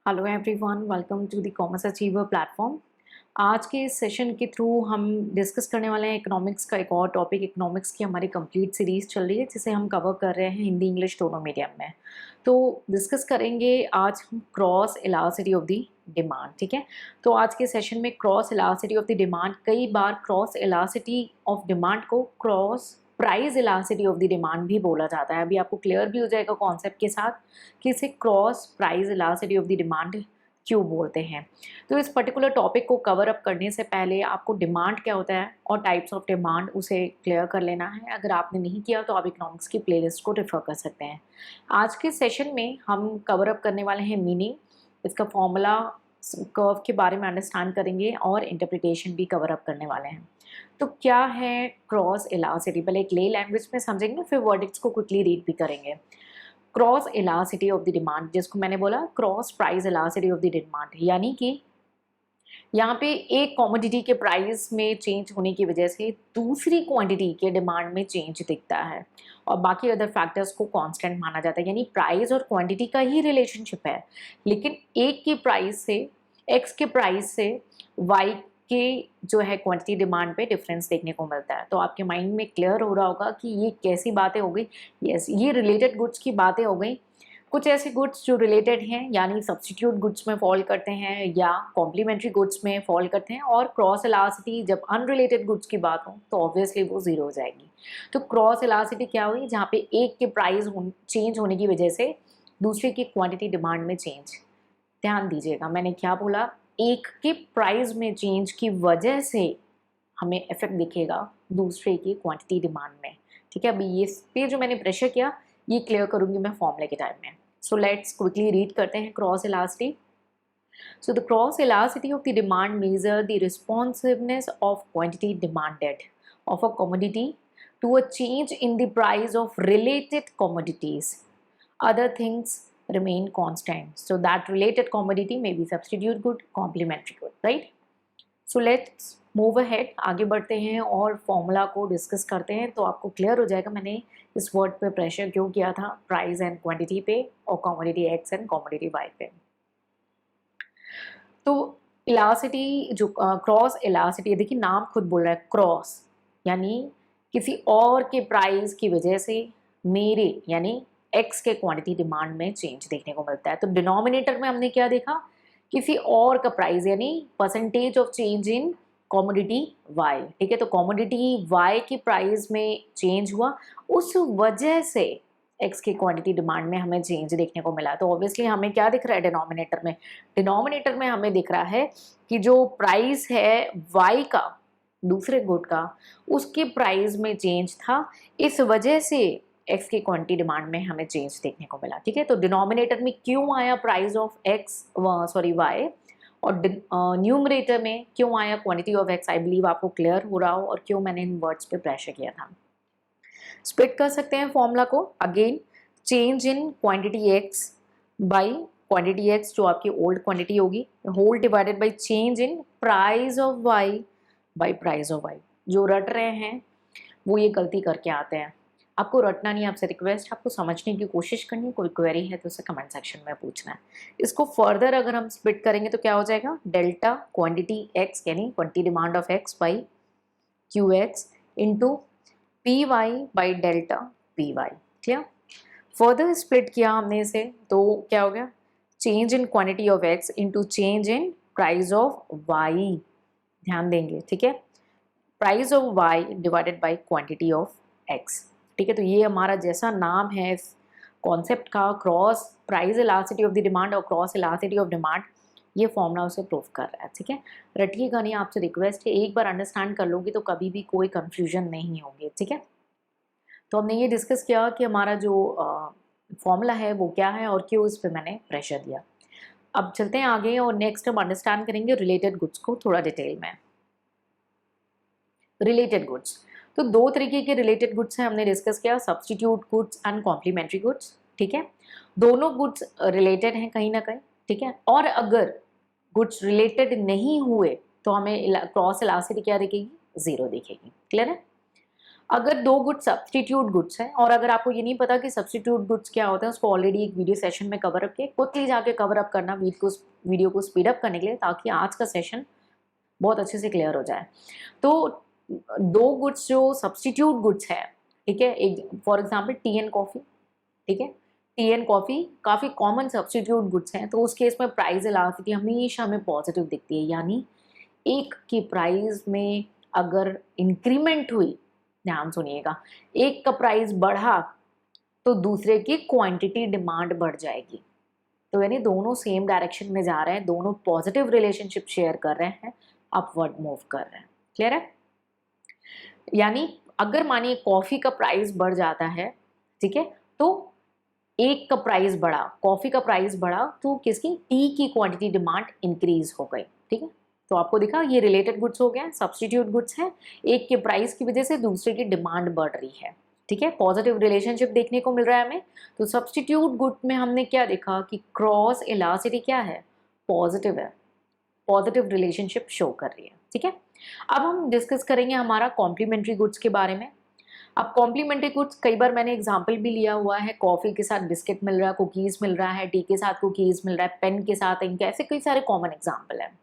Hello everyone, welcome to the commerce achiever platform. आज के इस सेशन के थ्रू हम डिस्कस करने वाले हैं इकोनॉमिक्स का एक और टॉपिक। इकोनॉमिक्स की हमारी कंप्लीट सीरीज़ चल रही है जिसे हम कवर कर रहे हैं हिंदी इंग्लिश दोनों मीडियम में। तो डिस्कस करेंगे आज हम cross elasticity of the demand. ठीक है, तो आज के सेशन में cross elasticity of the demand, कई बार क्रॉस इलास्टिसिटी ऑफ डिमांड को cross price elasticity of the demand भी बोला जाता है। अभी आपको क्लियर भी हो जाएगा कॉन्सेप्ट के साथ कि इसे cross price elasticity of the demand क्यों बोलते हैं। तो इस पर्टिकुलर टॉपिक को कवर अप करने से पहले आपको डिमांड क्या होता है और टाइप्स ऑफ डिमांड उसे क्लियर कर लेना है। अगर आपने नहीं किया तो आप इकोनॉमिक्स की प्लेलिस्ट को रेफर कर सकते हैं। आज के सेशन में हम कवर अप करने वाले हैं मीनिंग, इसका फॉर्मूला, कर्व के बारे में अंडरस्टैंड करेंगे और इंटरप्रिटेशन भी कवर अप करने वाले हैं। तो क्या है क्रॉस इलास्टिसिटी, पहले एक ले लैंग्वेज में समझेंगे फिर वर्डिक्स को क्विकली रीड भी करेंगे। Cross elasticity of the demand, जिसको मैंने बोला cross price elasticity of the demand, यानी कि यहाँ पे एक कमोडिटी के प्राइस में चेंज होने की वजह से दूसरी क्वांटिटी के डिमांड में चेंज दिखता है और बाकी अदर फैक्टर्स को कांस्टेंट माना जाता है। यानी प्राइस और क्वांटिटी का ही रिलेशनशिप है, लेकिन एक के प्राइस से, एक्स के प्राइस से वाई के जो है क्वांटिटी डिमांड पे डिफरेंस देखने को मिलता है। तो आपके माइंड में क्लियर हो रहा होगा कि ये कैसी बातें हो गई। यस, ये रिलेटेड गुड्स की बातें हो गई। कुछ ऐसे गुड्स जो रिलेटेड हैं यानी सब्स्टिट्यूट गुड्स में फॉल करते हैं या कॉम्प्लीमेंट्री गुड्स में फॉल करते हैं, और क्रॉस इलास्टिसिटी जब अनरिलेटेड गुड्स की बात हो तो ऑब्वियसली वो जीरो हो जाएगी। तो क्रॉस इलास्टिसिटी क्या हुई, जहाँ पे एक के प्राइस चेंज होने की वजह से दूसरे की क्वांटिटी डिमांड में चेंज। ध्यान दीजिएगा मैंने क्या बोला, एक के प्राइस में चेंज की वजह से हमें इफेक्ट दिखेगा दूसरे की क्वांटिटी डिमांड में। ठीक है, अभी ये पे जो मैंने प्रेशर किया ये क्लियर करूंगी मैं फॉर्मूले के टाइम में। सो लेट्स क्विकली रीड करते हैं cross elasticity. So the cross elasticity of the demand measure the responsiveness of quantity demanded of a commodity to a change in the price of related commodities. Other things remain constant. So that related commodity may be substitute good, complementary good, right? So let's move ahead, आगे बढ़ते हैं और formula को discuss करते हैं। तो आपको clear हो जाएगा मैंने इस वर्ड पे प्रेशर क्यों किया था, प्राइस एंड क्वांटिटी पे और commodity X and commodity Y पे। तो इलास्टिसिटी जो क्रॉस इलास्टिसिटी, देखिए नाम खुद बोल रहा है क्रॉस, यानी किसी और के प्राइस की वजह से मेरे यानी एक्स के क्वांटिटी डिमांड में चेंज देखने को मिलता है। तो डिनोमिनेटर में हमने क्या देखा, किसी और का प्राइस यानी percentage of change in commodity Y. ठीक है, तो कमोडिटी वाई की प्राइस में चेंज हुआ, उस वजह से एक्स की क्वांटिटी डिमांड में हमें चेंज देखने को मिला। तो ऑब्वियसली हमें क्या दिख रहा है डिनोमिनेटर में, डिनोमिनेटर में हमें दिख रहा है कि जो प्राइस है वाई का, दूसरे गुड का, उसके प्राइस में चेंज था, इस वजह से एक्स की क्वांटिटी डिमांड में हमें चेंज देखने को मिला। ठीक है, तो डिनोमिनेटर में क्यों आया price of X, sorry Y, और न्यूमरेटर में क्यों आया quantity of X. I believe आपको क्लियर हो रहा हो और क्यों मैंने इन वर्ड्स पे प्रेशर किया था। स्प्लिट कर सकते हैं फॉर्मूला को again, change in quantity X by quantity X जो आपकी ओल्ड क्वांटिटी होगी, whole divided by change in price of Y by price of Y. जो रट रहे हैं वो ये गलती करके आते हैं, आपको रटना नहीं, आपसे रिक्वेस्ट, आपको समझने की कोशिश करनी। कोई क्वेरी है तो उसे कमेंट सेक्शन में पूछना है। इसको फर्दर अगर हम स्प्लिट करेंगे तो क्या हो जाएगा, डेल्टा क्वांटिटी एक्स यानी quantity demand of X by Q X into P Y by delta P Y. Clear, further split किया हमने इसे तो क्या हो गया, change in quantity of X into change in price of Y. ध्यान देंगे, ठीक है, price of Y divided by quantity of X. ठीक है, तो ये हमारा जैसा नाम है इस कॉन्सेप्ट का, cross price elasticity of the demand और क्रॉस इलास्टिसिटी ऑफ डिमांड, ये फॉर्मूला उसे प्रूव कर रहा है। ठीक है, रटिएगा नहीं, आपसे रिक्वेस्ट है, एक बार अंडरस्टैंड कर लोगे तो कभी भी कोई कंफ्यूजन नहीं होगी। ठीक है, तो हमने ये डिस्कस किया कि हमारा जो फॉर्मूला है वो क्या है और क्यों इस पर मैंने प्रेशर दिया। अब चलते हैं आगे और नेक्स्ट हम अंडरस्टैंड करेंगे रिलेटेड गुड्स को थोड़ा डिटेल में। रिलेटेड गुड्स, तो दो तरीके के रिलेटेड गुड्स हैं हमने डिस्कस किया, substitute goods and complementary goods. ठीक है, दोनों गुड्स रिलेटेड हैं कहीं ना कहीं। ठीक है, और अगर गुड्स रिलेटेड नहीं हुए तो हमें क्रॉस इलास्टिसिटी क्या दिखेगी, जीरो दिखेगी। क्लियर है, अगर दो गुड्स सब्स्टिट्यूट गुड्स हैं, और अगर आपको ये नहीं पता कि सब्स्टिट्यूट गुड्स क्या होते हैं, उसको ऑलरेडी एक वीडियो सेशन में कवर अप किया, क्विकली जाके कवर अप करना वीडियो को स्पीड अप करने के लिए, ताकि आज का सेशन बहुत अच्छे से क्लियर हो जाए। तो दो गुड्स जो सब्स्टिट्यूट गुड्स है, ठीक है, एक for example T and coffee, ठीक है, टी एंड कॉफ़ी काफ़ी कॉमन सब्स्टिट्यूट गुड्स हैं, तो उस केस में प्राइस इलास्टिसिटी हमेशा हमें पॉजिटिव दिखती है, यानी एक की प्राइस में अगर इंक्रीमेंट हुई, ध्यान सुनिएगा, एक का प्राइस बढ़ा तो दूसरे की क्वांटिटी डिमांड बढ़ जाएगी। तो यानी दोनों सेम डायरेक्शन में जा रहे हैं, दोनों पॉजिटिव रिलेशनशिप शेयर कर रहे हैं, अपवर्ड मूव कर रहे हैं। क्लियर है? यानी अगर मानिए कॉफी का प्राइस बढ़ जाता है, ठीक है, तो एक का प्राइस बढ़ा, कॉफी का प्राइस बढ़ा, तो किसकी, टी की क्वांटिटी डिमांड इंक्रीज हो गई। ठीक है, तो आपको दिखा ये रिलेटेड गुड्स हो गए, सब्स्टिट्यूट गुड्स हैं, एक के प्राइस की वजह से दूसरे की डिमांड बढ़ रही है। ठीक है, पॉजिटिव रिलेशनशिप देखने को मिल रहा है हमें। तो सब्स्टिट्यूट गुड में हमने क्या देखा कि क्रॉस इलास्टिसिटी क्या है, पॉजिटिव है, पॉजिटिव रिलेशनशिप शो कर रही है। ठीक है, अब हम डिस्कस करेंगे हमारा कॉम्प्लीमेंट्री गुड्स के बारे में। अब कॉम्प्लीमेंट्री गुड्स कई बार मैंने एग्जाम्पल भी लिया हुआ है, कॉफ़ी के साथ बिस्किट मिल रहा है, कुकीज़ मिल रहा है, टी के साथ कुकीज़ मिल रहा है, पेन के साथ इंक, ऐसे कई सारे कॉमन एग्जाम्पल हैं।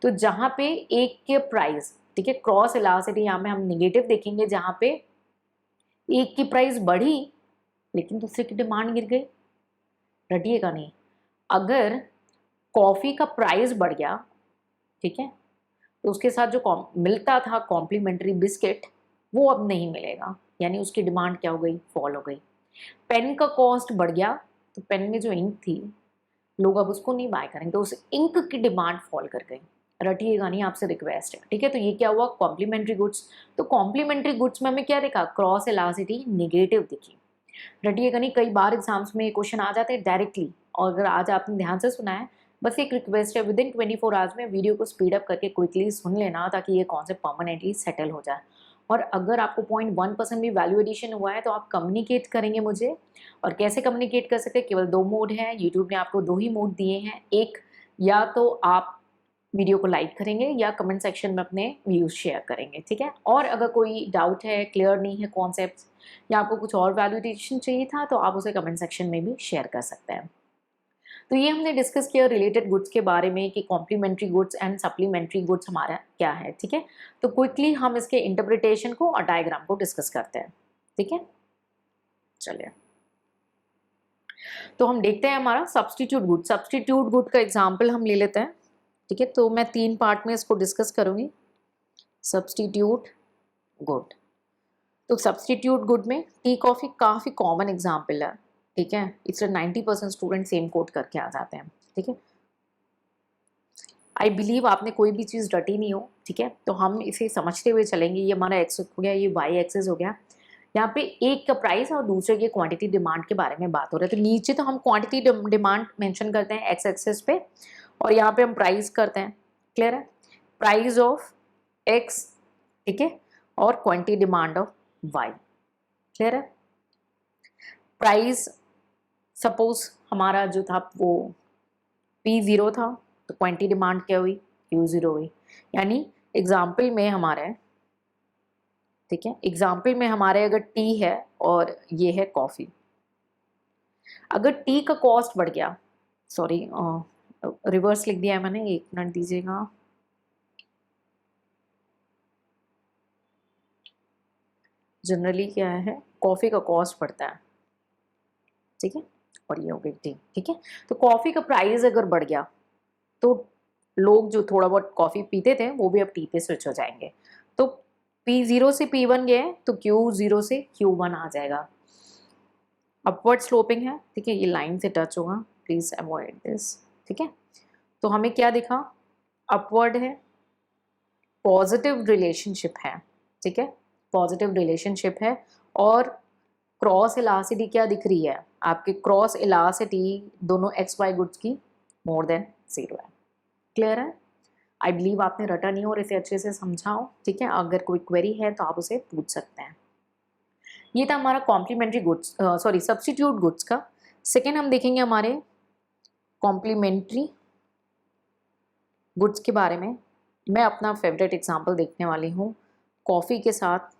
तो जहाँ पे एक के प्राइस, ठीक है, क्रॉस इलास्टिसिटी यहाँ पे हम निगेटिव देखेंगे, जहाँ पे एक की प्राइस बढ़ी लेकिन दूसरे की डिमांड गिर गई। रटिएगा नहीं, अगर कॉफ़ी का प्राइस बढ़ गया, ठीक है, तो उसके साथ जो मिलता था कॉम्प्लीमेंट्री बिस्किट, वो अब नहीं मिलेगा, यानी उसकी डिमांड क्या हो गई, फॉल हो गई। पेन का कॉस्ट बढ़ गया, तो पेन में जो इंक थी, लोग अब उसको नहीं बाय करेंगे, तो उस इंक की डिमांड फॉल कर गई। रटिएगा नहीं, आपसे रिक्वेस्ट है। ठीक है, तो ये क्या हुआ, कॉम्प्लीमेंट्री गुड्स। तो कॉम्प्लीमेंट्री गुड्स में हमें क्या देखा, क्रॉस इलास्टिसिटी निगेटिव दिखी। रटिएगा नहीं, कई बार एग्जाम्स में ये क्वेश्चन आ जाते हैं डायरेक्टली, और अगर आज आपने ध्यान से सुना है, बस एक रिक्वेस्ट है, विद इन 24 आवर्स में वीडियो को स्पीड अप करके क्विकली सुन लेना, ताकि ये कॉन्सेप्ट परमानेंटली सेटल हो जाए। और अगर आपको 0.1% भी वैल्यू एडिशन हुआ है, तो आप कम्युनिकेट करेंगे मुझे। और कैसे कम्युनिकेट कर सकते हैं, केवल दो मोड हैं, यूट्यूब ने आपको दो ही मोड दिए हैं। एक, या तो आप वीडियो को लाइक करेंगे या कमेंट सेक्शन में अपने व्यूज़ शेयर करेंगे। ठीक है, और अगर कोई डाउट है, क्लियर नहीं है कॉन्सेप्ट, या आपको कुछ और वैल्यूएशन चाहिए था, तो आप उसे कमेंट सेक्शन में भी शेयर कर सकते हैं। तो ये हमने डिस्कस किया रिलेटेड गुड्स के बारे में कि complementary goods and supplementary goods हमारा क्या है। ठीक है, तो क्विकली हम इसके इंटरप्रिटेशन को और डायग्राम को डिस्कस करते हैं। ठीक है, चलिए, तो हम देखते हैं हमारा सब्स्टिट्यूट गुड। सब्स्टिट्यूट गुड का एग्जाम्पल हम ले लेते हैं। ठीक है, तो मैं 3 पार्ट में इसको डिस्कस करूंगी। सब्स्टिट्यूट गुड, तो सब्स्टिट्यूट गुड में टी कॉफ़ी काफ़ी कॉमन एग्जाम्पल है। ठीक है, इसलिए 90% स्टूडेंट सेम कोट करके आ जाते हैं। ठीक है, आई बिलीव आपने कोई भी चीज़ रटी नहीं हो। ठीक है, तो हम इसे समझते हुए चलेंगे। ये हमारा एक्स हो गया, ये वाई एक्सेस हो गया। यहाँ पे एक का प्राइस और दूसरे की क्वांटिटी डिमांड के बारे में बात हो रही है। तो नीचे तो हम क्वांटिटी डिमांड मेंशन करते हैं एक्स एक्सेस पे, और यहाँ पे हम प्राइस करते हैं। क्लियर है, प्राइस ऑफ एक्स, ठीक है, और quantity demand of Y. Clear है, प्राइस सपोज हमारा जो था वो P0 था, तो क्वांटिटी डिमांड क्या हुई, Q0 हुई। यानी एग्जाम्पल में हमारे, ठीक है, एग्जाम्पल में हमारे अगर टी है और ये है कॉफ़ी, अगर टी का कॉस्ट बढ़ गया, सॉरी रिवर्स लिख दिया है मैंने, एक मिनट दीजिएगा। जनरली क्या है, कॉफ़ी का कॉस्ट बढ़ता है, ठीक है, और ये हो गई टी। ठीक है, तो कॉफ़ी का प्राइस अगर बढ़ गया, तो लोग जो थोड़ा बहुत कॉफ़ी पीते थे वो भी अब टी पे स्विच हो जाएंगे। तो P0 से P1 गए, तो Q0 से Q1 आ जाएगा। अपवर्ड स्लोपिंग है, ठीक है, ये लाइन से टच होगा, प्लीज अवॉइड दिस। ठीक है, तो हमें क्या दिखा, अपवर्ड है, पॉजिटिव रिलेशनशिप है। ठीक है, पॉजिटिव रिलेशनशिप है, और क्रॉस इलास्टिसिटी क्या दिख रही है आपके, क्रॉस इलास्टिसिटी दोनों एक्स वाई गुड्स की मोर देन 0 है। क्लियर है, आई बिलीव आपने रटा नहीं हो और इसे अच्छे से समझाओ। ठीक है, अगर कोई क्वेरी है तो आप उसे पूछ सकते हैं। ये था हमारा complementary goods, sorry substitute goods का। सेकेंड हम देखेंगे हमारे कॉम्प्लीमेंट्री गुड्स के बारे में। मैं अपना फेवरेट एग्जांपल देखने वाली हूँ, कॉफ़ी के साथ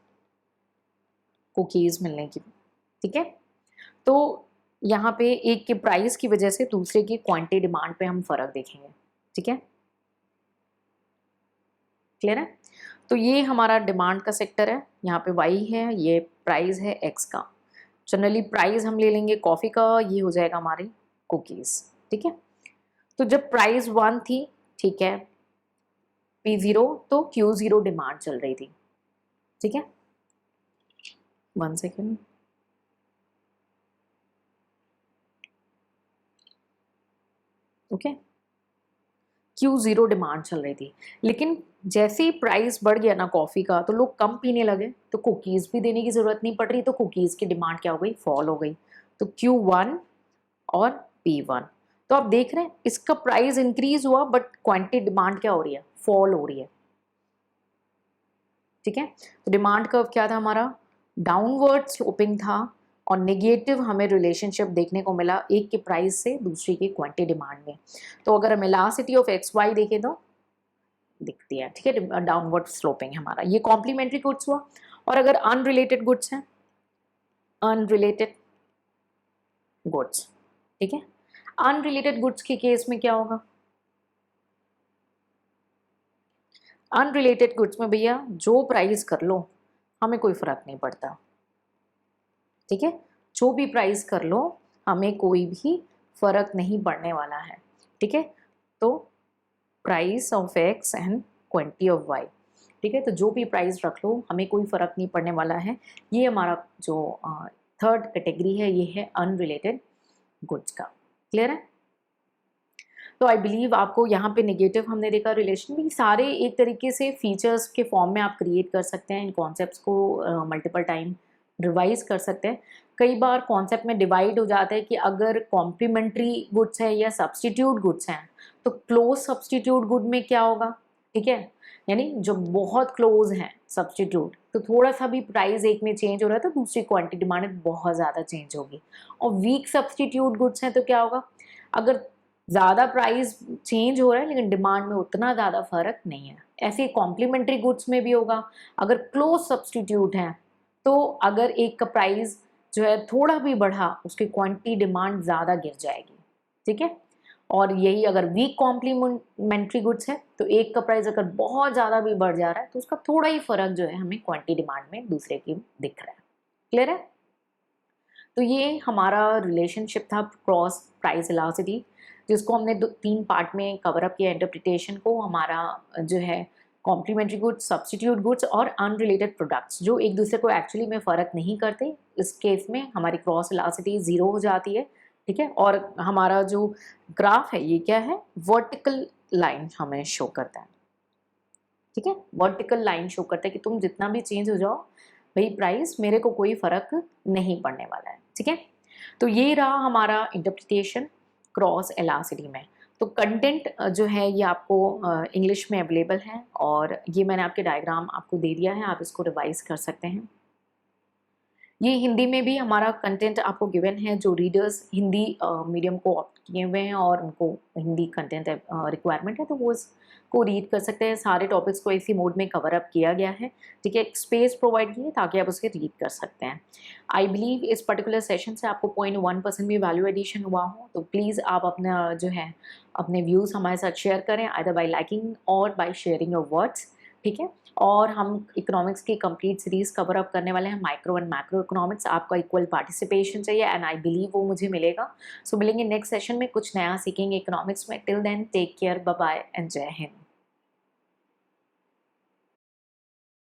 कुकीज़ मिलने की, ठीक है। तो यहाँ पे एक के प्राइस की वजह से दूसरे की क्वांटिटी डिमांड पे हम फ़र्क देखेंगे, ठीक है, क्लियर है। तो ये हमारा डिमांड का सेक्टर है, यहाँ पे वाई है, ये प्राइस है एक्स का। जनरली प्राइस हम ले लेंगे कॉफ़ी का, ये हो जाएगा हमारी कुकीज़, ठीक है। तो जब प्राइस 1 थी, ठीक है, P0 तो Q0 डिमांड चल रही थी, ठीक है। 1 सेकेंड, ओके, Q0 डिमांड चल रही थी। लेकिन जैसे ही प्राइस बढ़ गया ना कॉफ़ी का, तो लोग कम पीने लगे, तो कुकीज़ भी देने की ज़रूरत नहीं पड़ रही, तो कुकीज़ की डिमांड क्या हो गई, फॉल हो गई। तो Q1 और P1, तो आप देख रहे हैं इसका प्राइस इंक्रीज हुआ बट क्वांटिटी डिमांड क्या हो रही है, फॉल हो रही है, ठीक है। तो डिमांड कर्व क्या था हमारा, डाउनवर्ड स्लोपिंग था, और नेगेटिव हमें रिलेशनशिप देखने को मिला एक के प्राइस से दूसरी की क्वांटिटी डिमांड में। तो अगर हम इलास्टिसिटी ऑफ एक्स वाई देखें तो दिखती है, ठीक है, डाउनवर्ड स्लोपिंग हमारा, ये कॉम्प्लीमेंट्री गुड्स हुआ। और अगर अनरिलेटेड गुड्स हैं, अनरिलेटेड गुड्स, ठीक है, अनरिलेटेड गुड्स के केस में क्या होगा, अनरिलेटेड गुड्स में भैया जो प्राइस कर लो हमें कोई फर्क नहीं पड़ता, ठीक है, जो भी प्राइस कर लो हमें कोई भी फर्क नहीं पड़ने वाला है, ठीक है। तो price of X and quantity of Y, ठीक है, तो जो भी प्राइस रख लो हमें कोई फर्क नहीं पड़ने वाला है। ये हमारा जो थर्ड कैटेगरी है, ये है अनरिलेटेड गुड्स का, क्लियर है। तो आई बिलीव आपको यहाँ पे नेगेटिव हमने देखा, रिलेशन भी सारे एक तरीके से फीचर्स के फॉर्म में आप क्रिएट कर सकते हैं, इन कॉन्सेप्ट्स को मल्टीपल टाइम रिवाइज कर सकते हैं। कई बार कॉन्सेप्ट में डिवाइड हो जाता है कि अगर कॉम्प्लीमेंट्री गुड्स है या सब्सटीट्यूट गुड्स हैं, तो क्लोज सब्सटीट्यूट गुड में क्या होगा, ठीक है, यानी जो बहुत क्लोज हैं सब्सटीट्यूट, तो थोड़ा सा भी प्राइस एक में चेंज हो रहा है तो दूसरी क्वांटिटी डिमांड बहुत ज़्यादा चेंज होगी। और वीक सब्सटीट्यूट गुड्स हैं तो क्या होगा, अगर ज़्यादा प्राइस चेंज हो रहा है लेकिन डिमांड में उतना ज़्यादा फर्क नहीं है। ऐसे कॉम्प्लीमेंट्री गुड्स में भी होगा, अगर क्लोज सब्सटीट्यूट हैं तो अगर एक का प्राइस जो है थोड़ा भी बढ़ा, उसकी क्वांटिटी डिमांड ज़्यादा गिर जाएगी, ठीक है। और यही अगर वीक कॉम्प्लीमेंट्री गुड्स है तो एक का प्राइस अगर बहुत ज़्यादा भी बढ़ जा रहा है तो उसका थोड़ा ही फर्क जो है हमें क्वांटिटी डिमांड में दूसरे की दिख रहा है, क्लियर है। तो ये हमारा रिलेशनशिप था क्रॉस प्राइस इलास्टिसिटी, जिसको हमने 3 पार्ट में कवर अप किया इंटरप्रिटेशन को। हमारा जो है कॉम्प्लीमेंट्री गुड्स, सब्सटीट्यूट गुड्स और अनरिलेटेड प्रोडक्ट्स जो एक दूसरे को एक्चुअली में फ़र्क नहीं करते, इस केस में हमारी क्रॉस इलास्टिसिटी 0 हो जाती है, ठीक है। और हमारा जो ग्राफ है ये क्या है, वर्टिकल लाइन हमें शो करता है, ठीक है, वर्टिकल लाइन शो करता है कि तुम जितना भी चेंज हो जाओ भाई प्राइस, मेरे को कोई फ़र्क नहीं पड़ने वाला है, ठीक है। तो ये रहा हमारा इंटरप्रिटेशन क्रॉस इलास्टिसिटी में। तो कंटेंट जो है ये आपको इंग्लिश में अवेलेबल है, और ये मैंने आपके डायग्राम आपको दे दिया है, आप इसको रिवाइज कर सकते हैं। ये हिंदी में भी हमारा कंटेंट आपको गिवन है, जो रीडर्स हिंदी मीडियम को ऑप्ट किए हुए हैं और उनको हिंदी कंटेंट रिक्वायरमेंट है तो वो इसको रीड कर सकते हैं। सारे टॉपिक्स को इसी मोड में कवर अप किया गया है, ठीक है, एक स्पेस प्रोवाइड की है ताकि आप उसे रीड कर सकते हैं। आई बिलीव इस पर्टिकुलर सेशन से आपको 0.1% भी वैल्यू एडिशन हुआ हो, तो प्लीज़ आप अपना जो है अपने व्यूज़ हमारे साथ शेयर करें, आइदर बाय लाइकिंग और बाय शेयरिंग योर वर्ड्स, ठीक है। और हम इकोनॉमिक्स की कंप्लीट सीरीज कवर अप करने वाले हैं, माइक्रो एंड मैक्रो इकोनॉमिक्स। आपका इक्वल पार्टिसिपेशन चाहिए एंड आई बिलीव वो मुझे मिलेगा। सो मिलेंगे नेक्स्ट सेशन में, कुछ नया सीखेंगे इकोनॉमिक्स में। Till then take care, bye bye and जय हिंद।